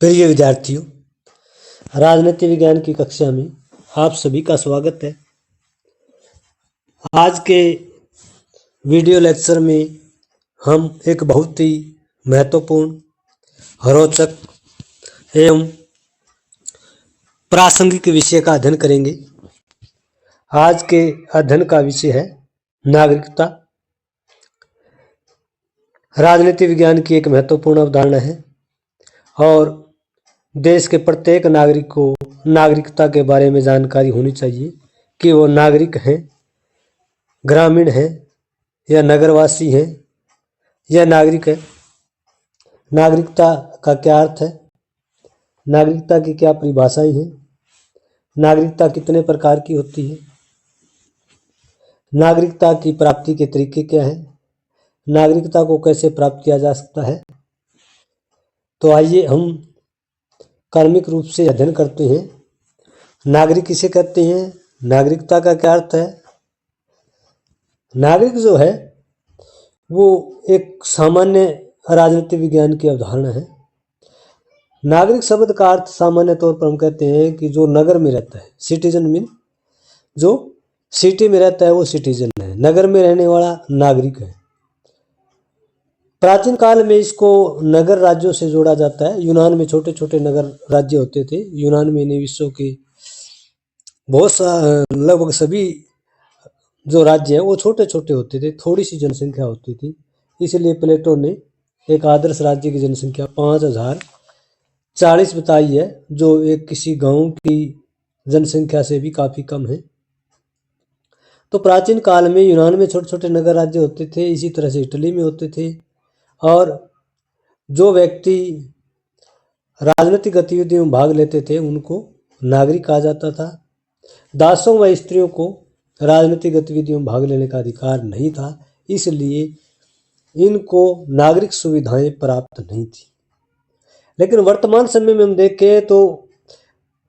प्रिय विद्यार्थियों, राजनीति विज्ञान की कक्षा में आप सभी का स्वागत है। आज के वीडियो लेक्चर में हम एक बहुत ही महत्वपूर्ण, रोचक एवं प्रासंगिक विषय का अध्ययन करेंगे। आज के अध्ययन का विषय है नागरिकता। राजनीति विज्ञान की एक महत्वपूर्ण अवधारणा है और देश के प्रत्येक नागरिक को नागरिकता के बारे में जानकारी होनी चाहिए कि वो नागरिक हैं, ग्रामीण हैं या नगरवासी हैं या नागरिक है। नागरिकता का क्या अर्थ है, नागरिकता की क्या परिभाषाएं हैं, नागरिकता कितने प्रकार की होती है, नागरिकता की प्राप्ति के तरीके क्या हैं, नागरिकता को कैसे प्राप्त किया जा सकता है। तो आइए हम कार्मिक रूप से अध्ययन करते हैं। नागरिक किसे कहते हैं, नागरिकता का क्या अर्थ है। नागरिक जो है वो एक सामान्य राजनीति विज्ञान की अवधारणा है। नागरिक शब्द का अर्थ सामान्य तौर पर हम कहते हैं कि जो नगर में रहता है, सिटीजन मीन जो सिटी में रहता है वो सिटीजन है, नगर में रहने वाला नागरिक है। प्राचीन काल में इसको नगर राज्यों से जोड़ा जाता है। यूनान में छोटे छोटे नगर राज्य होते थे। यूनान में नहीं, विश्व के बहुत लगभग सभी जो राज्य है वो छोटे छोटे होते थे, थोड़ी सी जनसंख्या होती थी। इसलिए प्लेटो ने एक आदर्श राज्य की जनसंख्या 5040 बताई है, जो एक किसी गांव की जनसंख्या से भी काफ़ी कम है। तो प्राचीन काल में यूनान में छोटे छोटे नगर राज्य होते थे, इसी तरह से इटली में होते थे। और जो व्यक्ति राजनीतिक गतिविधियों में भाग लेते थे उनको नागरिक कहा जाता था। दासों व स्त्रियों को राजनीतिक गतिविधियों में भाग लेने का अधिकार नहीं था, इसलिए इनको नागरिक सुविधाएं प्राप्त नहीं थी। लेकिन वर्तमान समय में हम देखें तो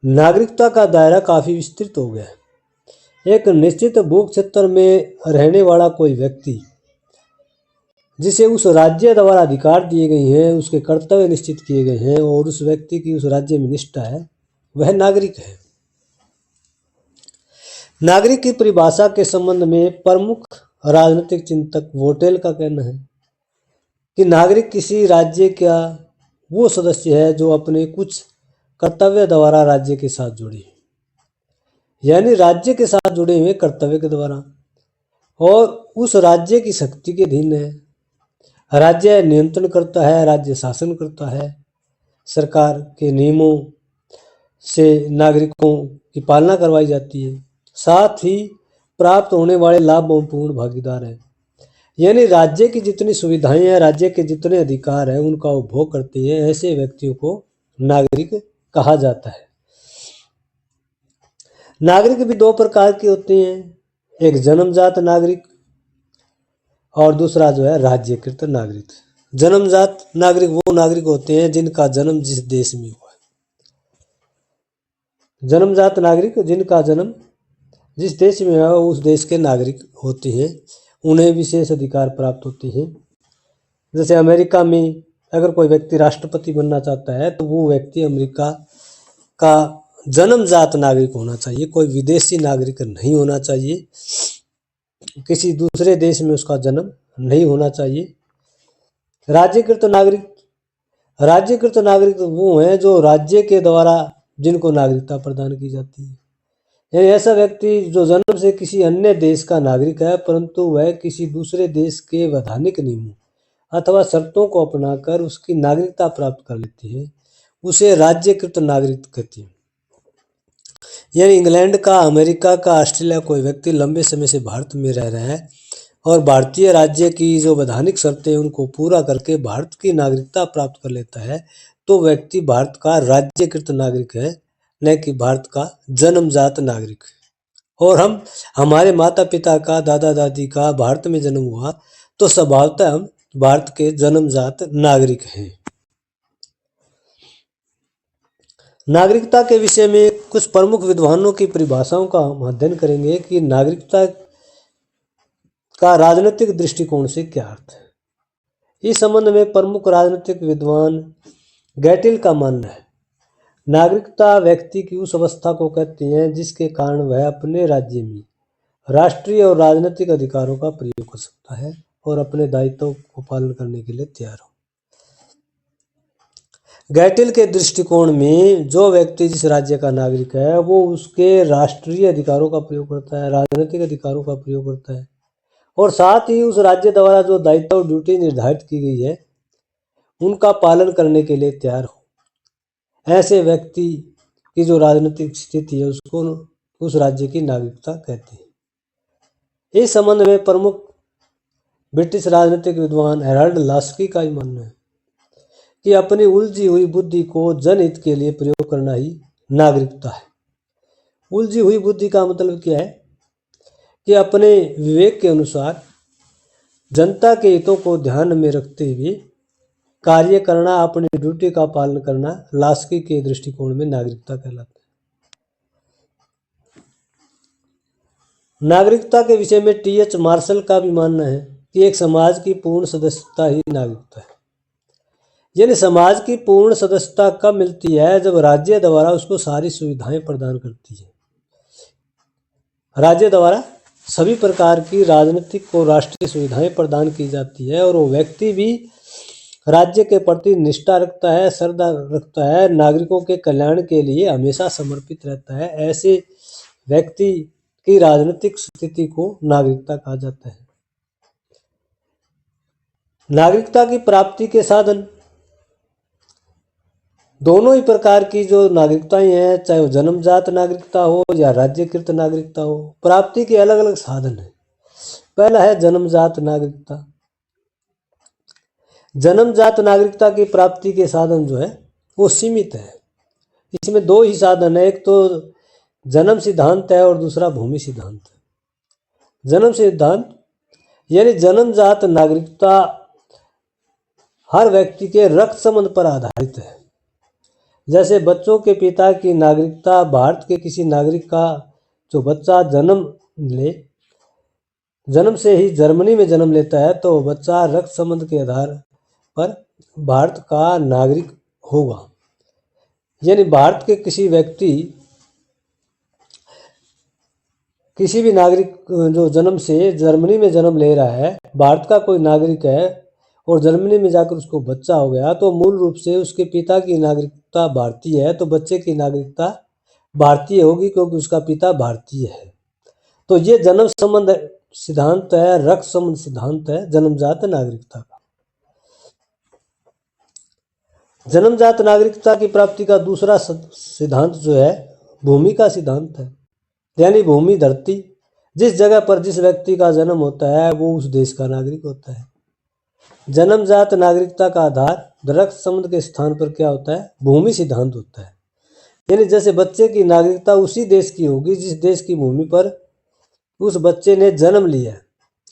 नागरिकता का दायरा काफ़ी विस्तृत हो गया है। एक निश्चित भू क्षेत्र में रहने वाला कोई व्यक्ति जिसे उस राज्य द्वारा अधिकार दिए गए हैं, उसके कर्तव्य निश्चित किए गए हैं और उस व्यक्ति की उस राज्य में निष्ठा है, वह नागरिक है। नागरिक की परिभाषा के संबंध में प्रमुख राजनीतिक चिंतक वोटेल का कहना है कि नागरिक किसी राज्य का वो सदस्य है जो अपने कुछ कर्तव्य द्वारा राज्य के साथ जुड़े, यानी राज्य के साथ जुड़े हुए कर्तव्य के द्वारा, और उस राज्य की शक्ति के अधीन है। राज्य नियंत्रण करता है, राज्य शासन करता है, सरकार के नियमों से नागरिकों की पालना करवाई जाती है, साथ ही प्राप्त होने वाले लाभ में पूर्ण भागीदार है। यानी राज्य की जितनी सुविधाएं हैं, राज्य के जितने अधिकार हैं, उनका उपभोग करते हैं, ऐसे व्यक्तियों को नागरिक कहा जाता है। नागरिक भी दो प्रकार के होते हैं, एक जन्मजात नागरिक और दूसरा जो है राज्यकृत नागरिक। जन्मजात नागरिक वो नागरिक होते हैं जिनका जन्म जिस देश में हुआ है। जन्मजात नागरिक जिनका जन्म जिस देश में हुआ उस देश के नागरिक होते हैं, उन्हें विशेष अधिकार प्राप्त होते हैं। जैसे अमेरिका में अगर कोई व्यक्ति राष्ट्रपति बनना चाहता है तो वो व्यक्ति अमेरिका का जन्मजात नागरिक होना चाहिए, कोई विदेशी नागरिक नहीं होना चाहिए, किसी दूसरे देश में उसका जन्म नहीं होना चाहिए। राज्यकृत नागरिक वो हैं जो राज्य के द्वारा जिनको नागरिकता प्रदान की जाती है। यानी ऐसा व्यक्ति जो जन्म से किसी अन्य देश का नागरिक है परंतु वह किसी दूसरे देश के वैधानिक नियमों अथवा शर्तों को अपनाकर उसकी नागरिकता प्राप्त कर लेते हैं, उसे राज्यकृत नागरिक कहते हैं। यानी इंग्लैंड का, अमेरिका का, ऑस्ट्रेलिया कोई व्यक्ति लंबे समय से भारत में रह रहा है और भारतीय राज्य की जो वैधानिक शर्तें उनको पूरा करके भारत की नागरिकता प्राप्त कर लेता है, तो व्यक्ति भारत का राज्यकृत नागरिक है, न कि भारत का जन्मजात नागरिक। और हमारे माता पिता का, दादा दादी का भारत में जन्म हुआ तो स्वभावतः हम भारत के जन्मजात नागरिक हैं। नागरिकता के विषय में कुछ प्रमुख विद्वानों की परिभाषाओं का हम अध्ययन करेंगे कि नागरिकता का राजनीतिक दृष्टिकोण से क्या अर्थ है। इस संबंध में प्रमुख राजनीतिक विद्वान गैटिल का मानना है, नागरिकता व्यक्ति की उस अवस्था को कहती है जिसके कारण वह अपने राज्य में राष्ट्रीय और राजनीतिक अधिकारों का प्रयोग कर सकता है और अपने दायित्वों को पालन करने के लिए तैयार हो। गैटिल के दृष्टिकोण में जो व्यक्ति जिस राज्य का नागरिक है वो उसके राष्ट्रीय अधिकारों का प्रयोग करता है, राजनीतिक अधिकारों का प्रयोग करता है और साथ ही उस राज्य द्वारा जो दायित्व और ड्यूटी निर्धारित की गई है उनका पालन करने के लिए तैयार हो। ऐसे व्यक्ति की जो राजनीतिक स्थिति है उसको उस राज्य की नागरिकता कहते हैं। इस संबंध में प्रमुख ब्रिटिश राजनीतिक विद्वान हेराल्ड लास्की का ही मानना है कि अपनी उलझी हुई बुद्धि को जनहित के लिए प्रयोग करना ही नागरिकता है। उलझी हुई बुद्धि का मतलब क्या है कि अपने विवेक के अनुसार जनता के हितों को ध्यान में रखते हुए कार्य करना, अपनी ड्यूटी का पालन करना लास्की के दृष्टिकोण में नागरिकता कहलाता है। नागरिकता के विषय में टी.एच. मार्शल का भी मानना है कि एक समाज की पूर्ण सदस्यता ही नागरिकता है। यानी समाज की पूर्ण सदस्यता कब मिलती है? जब राज्य द्वारा उसको सारी सुविधाएं प्रदान करती है। राज्य द्वारा सभी प्रकार की राजनीतिक और राष्ट्रीय सुविधाएं प्रदान की जाती है और वो व्यक्ति भी राज्य के प्रति निष्ठा रखता है, श्रद्धा रखता है, नागरिकों के कल्याण के लिए हमेशा समर्पित रहता है। ऐसे व्यक्ति की राजनीतिक स्थिति को नागरिकता कहा जाता है। नागरिकता की प्राप्ति के साधन दोनों ही प्रकार की जो नागरिकताएं हैं, चाहे वो जन्मजात नागरिकता हो या राज्यकृत नागरिकता हो, प्राप्ति के अलग अलग साधन हैं। पहला है जन्मजात नागरिकता। जन्मजात नागरिकता की प्राप्ति के साधन जो है वो सीमित है। इसमें दो ही साधन है, एक तो जन्म सिद्धांत है और दूसरा भूमि सिद्धांत है। जन्म सिद्धांत यानी जन्मजात नागरिकता हर व्यक्ति के रक्त संबंध पर आधारित है। जैसे बच्चों के पिता की नागरिकता भारत के किसी नागरिक का जो बच्चा जन्म से ही जर्मनी में जन्म लेता है तो बच्चा रक्त संबंध के आधार पर भारत का नागरिक होगा। यानी भारत के किसी भी नागरिक जो जन्म से जर्मनी में जन्म ले रहा है, भारत का कोई नागरिक है और जर्मनी में जाकर उसको बच्चा हो गया तो मूल रूप से उसके पिता की नागरिकता भारतीय है तो बच्चे की नागरिकता भारतीय होगी क्योंकि उसका पिता भारतीय है। तो ये जन्म संबंध सिद्धांत है, रक्त संबंध सिद्धांत है जन्मजात नागरिकता का। जन्मजात नागरिकता की प्राप्ति का दूसरा सिद्धांत जो है भूमि का सिद्धांत है। यानी भूमि धरती, जिस जगह पर जिस व्यक्ति का जन्म होता है वो उस देश का नागरिक होता है। जन्मजात नागरिकता का आधार रक्त संबंध के स्थान पर क्या होता है? भूमि सिद्धांत होता है। यानी जैसे बच्चे की नागरिकता उसी देश की होगी जिस देश की भूमि पर उस बच्चे ने जन्म लिया है।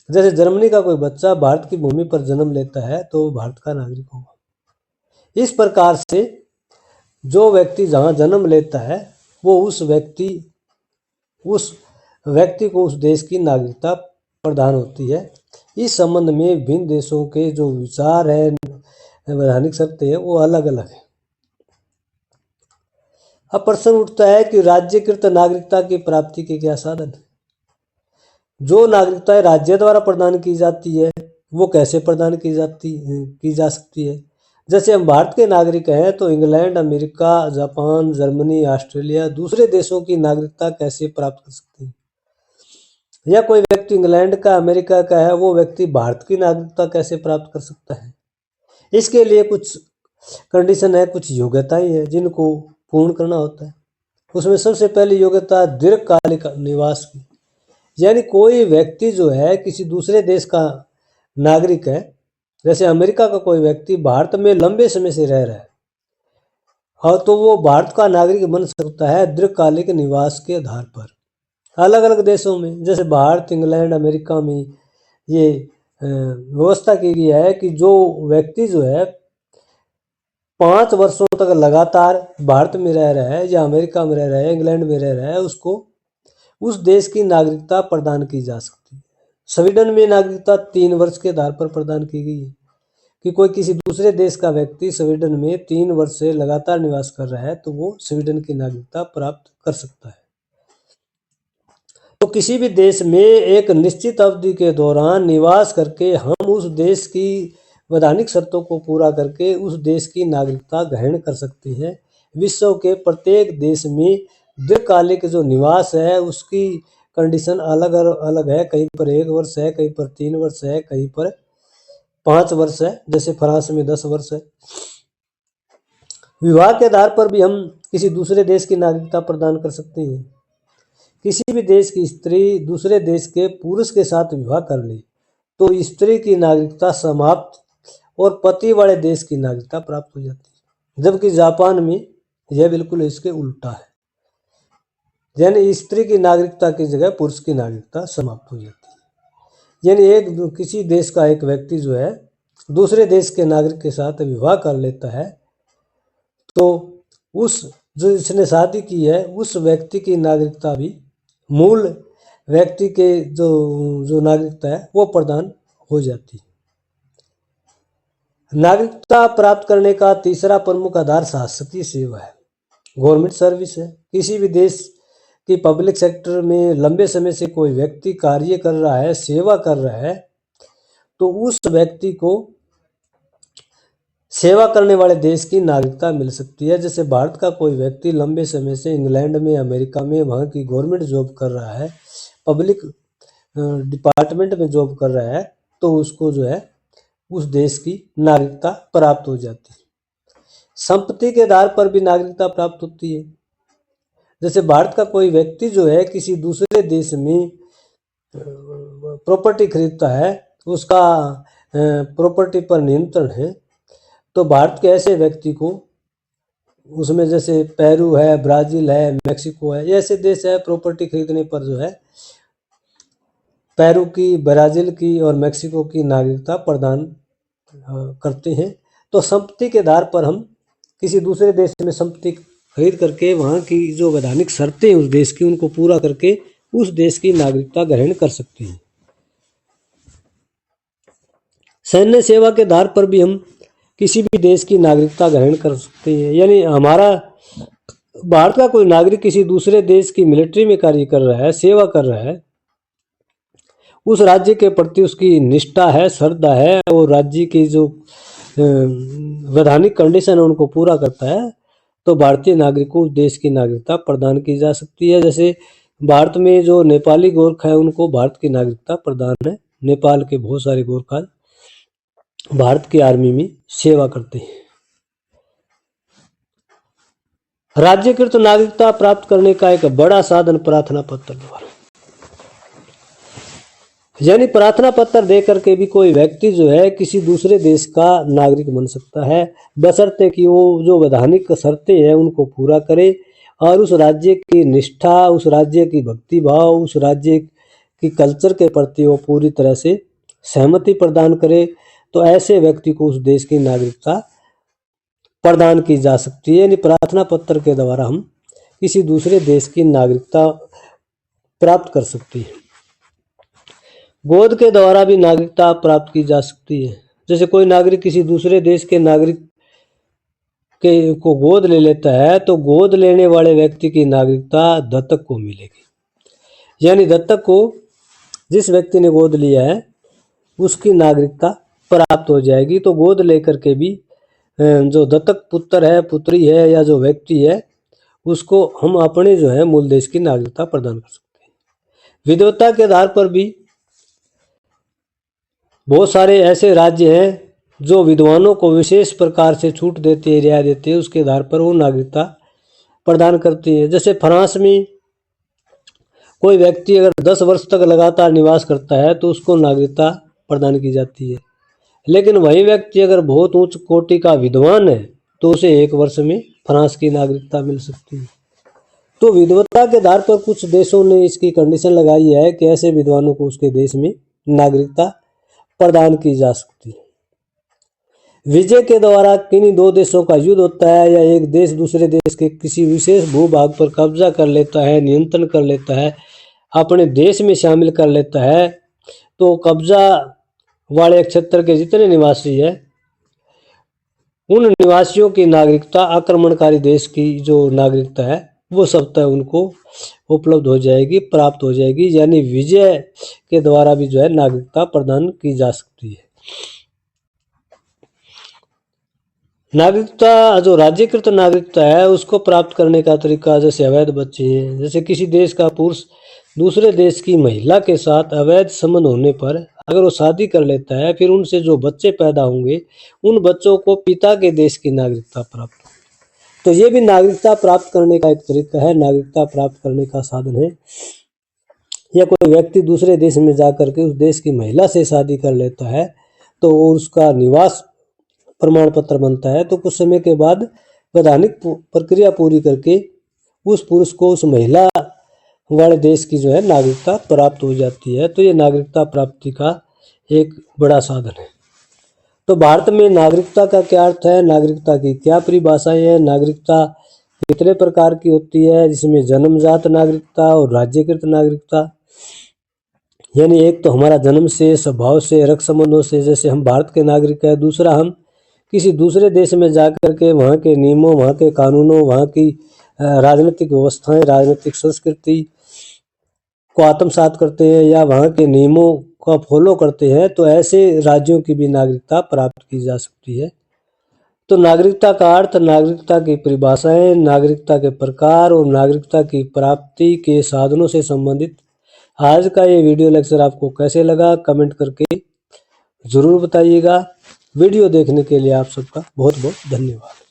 जैसे जर्मनी का कोई बच्चा भारत की भूमि पर जन्म लेता है तो भारत का नागरिक होगा। इस प्रकार से जो व्यक्ति जहाँ जन्म लेता है वो उस व्यक्ति को उस देश की नागरिकता प्रदान होती है। इस संबंध में विभिन्न देशों के जो विचार है, वैधानिक शर्तें हैं, वो अलग अलग है। अब प्रश्न उठता है कि राज्यकृत नागरिकता की प्राप्ति के क्या साधन है? जो नागरिकता राज्य द्वारा प्रदान की जाती है वो कैसे प्रदान की जा सकती है? जैसे हम भारत के नागरिक हैं तो England, America, Japan, Germany, Australia दूसरे देशों की नागरिकता कैसे प्राप्त कर सकते हैं? या कोई व्यक्ति इंग्लैंड का, अमेरिका का है, वो व्यक्ति भारत की नागरिकता कैसे प्राप्त कर सकता है? इसके लिए कुछ कंडीशन है, कुछ योग्यताएं हैं जिनको पूर्ण करना होता है। उसमें सबसे पहली योग्यता दीर्घकालिक निवास की। यानी कोई व्यक्ति जो है किसी दूसरे देश का नागरिक है, जैसे अमेरिका का कोई व्यक्ति भारत में लंबे समय से रह रहा है और तो वो भारत का नागरिक बन सकता है दीर्घकालिक निवास के आधार पर। अलग अलग देशों में जैसे भारत, इंग्लैंड, अमेरिका में ये व्यवस्था की गई है कि जो व्यक्ति जो है 5 वर्षों तक लगातार भारत में रह रहा है या अमेरिका में रह रहा है, इंग्लैंड में रह रहा है, उसको उस देश की नागरिकता प्रदान की जा सकती है। स्वीडन में नागरिकता 3 वर्ष के आधार पर प्रदान की गई है। कि कोई किसी दूसरे देश का व्यक्ति स्वीडन में 3 वर्ष से लगातार निवास कर रहा है तो वो स्वीडन की नागरिकता प्राप्त कर सकता है। तो किसी भी देश में एक निश्चित अवधि के दौरान निवास करके हम उस देश की वैधानिक शर्तों को पूरा करके उस देश की नागरिकता ग्रहण कर सकते हैं। विश्व के प्रत्येक देश में दीर्घकालिक जो निवास है उसकी कंडीशन अलग अलग है। कहीं पर 1 वर्ष है, कहीं पर 3 वर्ष है, कहीं पर 5 वर्ष है, जैसे फ्रांस में 10 वर्ष है। विवाह के आधार पर भी हम किसी दूसरे देश की नागरिकता प्रदान कर सकते हैं। किसी भी देश की स्त्री दूसरे देश के पुरुष के साथ विवाह कर ले तो स्त्री की नागरिकता समाप्त और पति वाले देश की नागरिकता प्राप्त हो जाती है, जबकि जापान में यह बिल्कुल इसके उल्टा है, यानी स्त्री की नागरिकता की जगह पुरुष की नागरिकता समाप्त हो जाती है। यानी किसी देश का एक व्यक्ति जो है दूसरे देश के नागरिक के साथ विवाह कर लेता है तो उस जो जिसने शादी की है उस व्यक्ति की नागरिकता भी मूल व्यक्ति के जो नागरिकता है वो प्रदान हो जाती है। नागरिकता प्राप्त करने का तीसरा प्रमुख आधार शासकीय सेवा है, गवर्नमेंट सर्विस है। किसी भी देश की पब्लिक सेक्टर में लंबे समय से कोई व्यक्ति कार्य कर रहा है, सेवा कर रहा है, तो उस व्यक्ति को सेवा करने वाले देश की नागरिकता मिल सकती है। जैसे भारत का कोई व्यक्ति लंबे समय से इंग्लैंड में, अमेरिका में वहाँ की गवर्नमेंट जॉब कर रहा है, पब्लिक डिपार्टमेंट में जॉब कर रहा है, तो उसको जो है उस देश की नागरिकता प्राप्त हो जाती है। संपत्ति के आधार पर भी नागरिकता प्राप्त होती है। जैसे भारत का कोई व्यक्ति जो है किसी दूसरे देश में प्रॉपर्टी खरीदता है, उसका प्रॉपर्टी पर नियंत्रण है, तो भारत के ऐसे व्यक्ति को उसमें जैसे पेरू है, ब्राज़ील है, मेक्सिको है, ऐसे देश है प्रॉपर्टी खरीदने पर जो है पेरू की, ब्राज़ील की और मेक्सिको की नागरिकता प्रदान करते हैं। तो संपत्ति के आधार पर हम किसी दूसरे देश में संपत्ति खरीद करके वहाँ की जो वैधानिक शर्तें हैं उस देश की उनको पूरा करके उस देश की नागरिकता ग्रहण कर सकते हैं। सैन्य सेवा के आधार पर भी हम किसी भी देश की नागरिकता ग्रहण कर सकते हैं। यानी हमारा भारत का कोई नागरिक किसी दूसरे देश की मिलिट्री में कार्य कर रहा है, सेवा कर रहा है, उस राज्य के प्रति उसकी निष्ठा है, श्रद्धा है और राज्य की जो वैधानिक कंडीशन है उनको पूरा करता है, तो भारतीय नागरिक को उस देश की नागरिकता प्रदान की जा सकती है। जैसे भारत में जो नेपाली गोरखा है उनको भारत की नागरिकता प्रदान है। नेपाल के बहुत सारे गोरखा भारत की आर्मी में सेवा करते हैं। राज्यकृत नागरिकता प्राप्त करने का एक बड़ा साधन प्रार्थना पत्र द्वारा, यानी प्रार्थना पत्र दे करके भी कोई व्यक्ति जो है किसी दूसरे देश का नागरिक बन सकता है, बशर्ते कि वो जो वैधानिक शर्तें हैं उनको पूरा करे और उस राज्य की निष्ठा, उस राज्य की भक्ति भाव, उस राज्य की कल्चर के प्रति वो पूरी तरह से सहमति प्रदान करे, तो ऐसे व्यक्ति को उस देश की नागरिकता प्रदान की जा सकती है। यानी प्रार्थना पत्र के द्वारा हम किसी दूसरे देश की नागरिकता प्राप्त कर सकते हैं। गोद के द्वारा भी नागरिकता प्राप्त की जा सकती है। जैसे कोई नागरिक किसी दूसरे देश के नागरिक को गोद ले लेता है तो गोद लेने वाले व्यक्ति की नागरिकता दत्तक को मिलेगी। यानी दत्तक को जिस व्यक्ति ने गोद लिया है उसकी नागरिकता प्राप्त हो जाएगी। तो गोद लेकर के भी जो दत्तक पुत्र है, पुत्री है या जो व्यक्ति है उसको हम अपने जो है मूल देश की नागरिकता प्रदान कर सकते हैं। विधवता के आधार पर भी बहुत सारे ऐसे राज्य हैं जो विद्वानों को विशेष प्रकार से छूट देते हैं, रियायत देते हैं, उसके आधार पर वो नागरिकता प्रदान करती है। जैसे फ्रांस में कोई व्यक्ति अगर 10 वर्ष तक लगातार निवास करता है तो उसको नागरिकता प्रदान की जाती है, लेकिन वही व्यक्ति अगर बहुत उच्च कोटि का विद्वान है तो उसे 1 वर्ष में फ्रांस की नागरिकता मिल सकती है। तो विद्वता के आधार पर कुछ देशों ने इसकी कंडीशन लगाई है कि ऐसे विद्वानों को उसके देश में नागरिकता प्रदान की जा सकती है। विजय के द्वारा किन्हीं 2 देशों का युद्ध होता है या एक देश दूसरे देश के किसी विशेष भूभाग पर कब्जा कर लेता है, नियंत्रण कर लेता है, अपने देश में शामिल कर लेता है, तो कब्जा वाले क्षेत्र के जितने निवासी है उन निवासियों की नागरिकता आक्रमणकारी देश की जो नागरिकता है वो स्वतः उनको उपलब्ध हो जाएगी, प्राप्त हो जाएगी, यानी विजय के द्वारा भी जो है नागरिकता प्रदान की जा सकती है। नागरिकता जो राज्यकृत नागरिकता है उसको प्राप्त करने का तरीका जैसे अवैध बच्चे हैं, जैसे किसी देश का पुरुष दूसरे देश की महिला के साथ अवैध संबंध होने पर अगर वो शादी कर लेता है, फिर उनसे जो बच्चे पैदा होंगे उन बच्चों को पिता के देश की नागरिकता प्राप्त होगी। तो ये भी नागरिकता प्राप्त करने का एक तरीका है, नागरिकता प्राप्त करने का साधन है। या कोई व्यक्ति दूसरे देश में जाकर के उस देश की महिला से शादी कर लेता है तो उसका निवास प्रमाण पत्र बनता है, तो कुछ समय के बाद वैधानिक प्रक्रिया पूरी करके उस पुरुष को उस महिला वाले देश की जो है नागरिकता प्राप्त हो जाती है। तो ये नागरिकता प्राप्ति का एक बड़ा साधन है। तो भारत में नागरिकता का क्या अर्थ है, नागरिकता की क्या परिभाषाएं हैं, नागरिकता कितने प्रकार की होती है, जिसमें जन्मजात नागरिकता और राज्यकृत नागरिकता। यानी एक तो हमारा जन्म से, स्वभाव से, रक्त संबंधों से जैसे हम भारत के नागरिक हैं, दूसरा हम किसी दूसरे देश में जाकर के वहाँ के नियमों, वहाँ के कानूनों, वहाँ की राजनीतिक व्यवस्थाएं, राजनीतिक संस्कृति को आत्मसात करते हैं या वहाँ के नियमों का फॉलो करते हैं, तो ऐसे राज्यों की भी नागरिकता प्राप्त की जा सकती है। तो नागरिकता का अर्थ, नागरिकता की परिभाषाएं, नागरिकता के प्रकार और नागरिकता की प्राप्ति के साधनों से संबंधित आज का ये वीडियो लेक्चर आपको कैसे लगा कमेंट करके ज़रूर बताइएगा। वीडियो देखने के लिए आप सबका बहुत बहुत धन्यवाद।